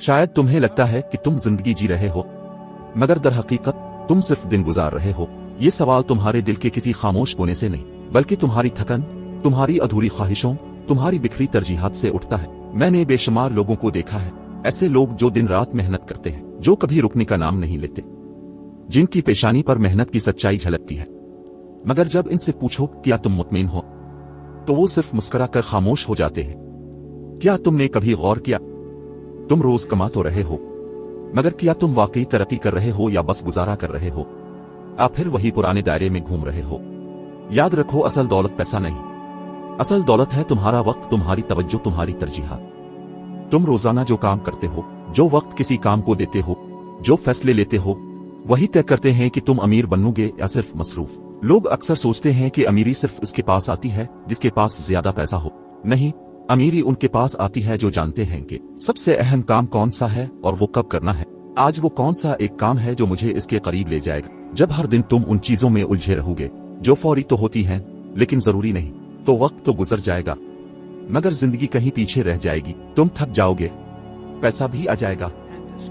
शायद तुम्हें लगता है कि तुम जिंदगी जी रहे हो, मगर दर हकीकत तुम सिर्फ दिन गुजार रहे हो। ये सवाल तुम्हारे दिल के किसी खामोश कोने से नहीं, बल्कि तुम्हारी थकन, तुम्हारी अधूरी ख्वाहिशों, तुम्हारी बिखरी तरजीहात से उठता है। मैंने बेशुमार लोगों को देखा है, ऐसे लोग जो दिन रात मेहनत करते हैं, जो कभी रुकने का नाम नहीं लेते, जिनकी पेशानी पर मेहनत की सच्चाई झलकती है। मगर जब इनसे पूछो क्या तुम मुतमिन हो, तो वो सिर्फ मुस्कुरा कर खामोश हो जाते हैं। क्या तुमने कभी गौर किया, तुम रोज कमा तो रहे हो, मगर क्या तुम वाकई तरक्की कर रहे हो या बस गुजारा कर रहे हो? आप फिर वही पुराने दायरे में घूम रहे हो। याद रखो, असल दौलत पैसा नहीं, असल दौलत है तुम्हारा वक्त, तुम्हारी तवज्जो, तुम्हारी तरजीहात। तुम रोजाना जो काम करते हो, जो वक्त किसी काम को देते हो, जो फैसले लेते हो, वही तय करते हैं कि तुम अमीर बनोगे या सिर्फ मसरूफ। लोग अक्सर सोचते हैं कि अमीरी सिर्फ उसके पास आती है जिसके पास ज्यादा पैसा हो। नहीं, अमीरी उनके पास आती है जो जानते हैं कि सबसे अहम काम कौन सा है और वो कब करना है। आज वो कौन सा एक काम है जो मुझे इसके करीब ले जाएगा। जब हर दिन तुम उन चीजों में उलझे रहोगे जो फौरी तो होती हैं लेकिन जरूरी नहीं, तो वक्त तो गुजर जाएगा, मगर जिंदगी कहीं पीछे रह जाएगी। तुम थक जाओगे, पैसा भी आ जाएगा,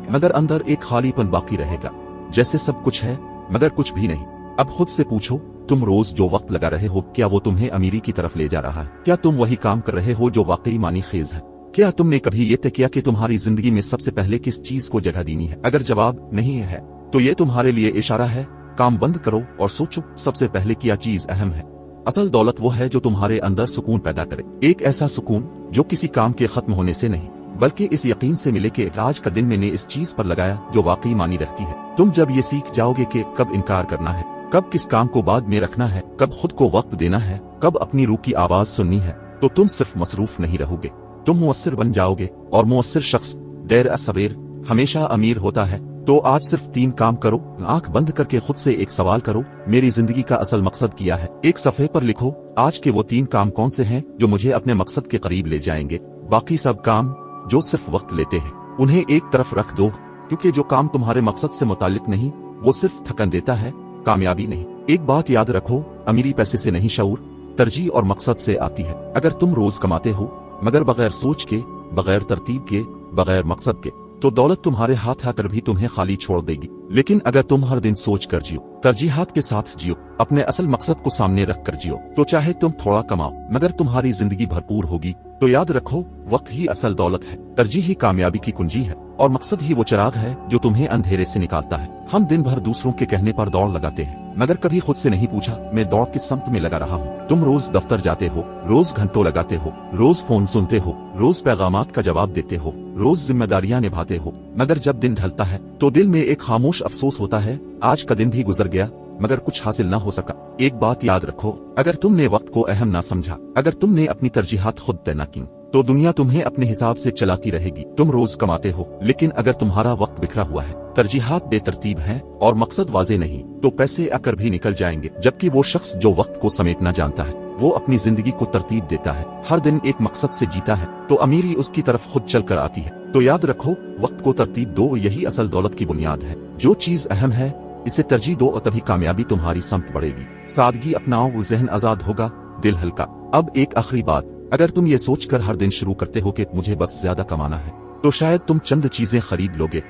मगर अंदर एक खालीपन बाकी रहेगा, जैसे सब कुछ है मगर कुछ भी नहीं। अब खुद से पूछो, तुम रोज जो वक्त लगा रहे हो, क्या वो तुम्हें अमीरी की तरफ ले जा रहा है? क्या तुम वही काम कर रहे हो जो वाकई मानी खेज है? क्या तुमने कभी ये तय किया कि तुम्हारी जिंदगी में सबसे पहले किस चीज को जगह देनी है? अगर जवाब नहीं है तो ये तुम्हारे लिए इशारा है, काम बंद करो और सोचो सबसे पहले क्या चीज अहम है। असल दौलत वो है जो तुम्हारे अंदर सुकून पैदा करे, एक ऐसा सुकून जो किसी काम के खत्म होने से नहीं, बल्कि इस यकीन से मिले कि आज का दिन मैंने इस चीज पर लगाया जो वाकई मानी रखती है। तुम जब ये सीख जाओगे कि कब इनकार करना है, कब किस काम को बाद में रखना है, कब खुद को वक्त देना है, कब अपनी रूह की आवाज सुननी है, तो तुम सिर्फ मसरूफ नहीं रहोगे, तुम मुअस्सिर बन जाओगे। और मुअस्सिर शख्स देर सवेर हमेशा अमीर होता है। तो आज सिर्फ 3 काम करो। आंख बंद करके खुद से एक सवाल करो, मेरी जिंदगी का असल मकसद क्या है? एक सफ़े पर लिखो आज के वो 3 काम कौन से हैं जो मुझे अपने मकसद के करीब ले जाएंगे। बाकी सब काम जो सिर्फ वक्त लेते हैं उन्हें एक तरफ रख दो, क्योंकि जो काम तुम्हारे मकसद से मुताल्लिक नहीं वो सिर्फ थकन देता है, कामयाबी नहीं। एक बात याद रखो, अमीरी पैसे से नहीं, शऊर, तरजीह और मकसद से आती है। अगर तुम रोज कमाते हो मगर बगैर सोच के, बगैर तरतीब के, बगैर मकसद के, तो दौलत तुम्हारे हाथ आकर भी तुम्हें खाली छोड़ देगी। लेकिन अगर तुम हर दिन सोच कर जियो, तरजीहात के साथ जियो, अपने असल मकसद को सामने रख कर जियो, तो चाहे तुम थोड़ा कमाओ मगर तुम्हारी जिंदगी भरपूर होगी। तो याद रखो, वक्त ही असल दौलत है, तरजीह ही कामयाबी की कुंजी है, और मकसद ही वो चिराग है जो तुम्हें अंधेरे से निकालता है। हम दिन भर दूसरों के कहने पर दौड़ लगाते हैं, मगर कभी खुद से नहीं पूछा मैं दौड़ किस समत में लगा रहा हूँ। तुम रोज दफ्तर जाते हो, रोज घंटों लगाते हो, रोज फोन सुनते हो, रोज पैगामात का जवाब देते हो, रोज जिम्मेदारियां निभाते हो, मगर जब दिन ढलता है तो दिल में एक खामोश अफसोस होता है, आज का दिन भी गुजर गया मगर कुछ हासिल ना हो सका। एक बात याद रखो, अगर तुमने वक्त को अहम ना समझा, अगर तुमने अपनी तरजीहात खुद तय न की, तो दुनिया तुम्हें अपने हिसाब से चलाती रहेगी। तुम रोज कमाते हो, लेकिन अगर तुम्हारा वक्त बिखरा हुआ है, तरजीहात बेतरतीब हैं और मकसद वाजे नहीं, तो पैसे आकर भी निकल जाएंगे। जबकि वो शख्स जो वक्त को समेटना जानता है, वो अपनी जिंदगी को तरतीब देता है, हर दिन एक मकसद से जीता है, तो अमीरी उसकी तरफ खुद चल कर आती है। तो याद रखो, वक्त को तरतीब दो, यही असल दौलत की बुनियाद है। जो चीज अहम है इसे तरजीह दो और तभी कामयाबी तुम्हारी समत बढ़ेगी। सादगी अपनाओ, वो जहन आजाद होगा, दिल हल्का। अब एक आखिरी बात, अगर तुम ये सोचकर हर दिन शुरू करते हो कि मुझे बस ज्यादा कमाना है, तो शायद तुम चंद चीजें खरीद लोगे,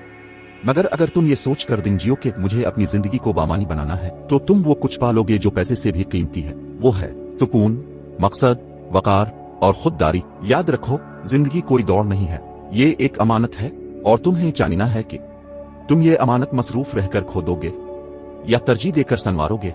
मगर अगर तुम ये सोचकर दिन जियो कि मुझे अपनी जिंदगी को बामानी बनाना है, तो तुम वो कुछ पालोगे जो पैसे से भी कीमती है। वो है सुकून, मकसद, वकार और खुददारी। याद रखो, जिंदगी कोई दौड़ नहीं है, ये एक अमानत है, और तुम्हें जानना है कि तुम ये अमानत मसरूफ रहकर खो दोगे या तरजीह देकर संवारोगे।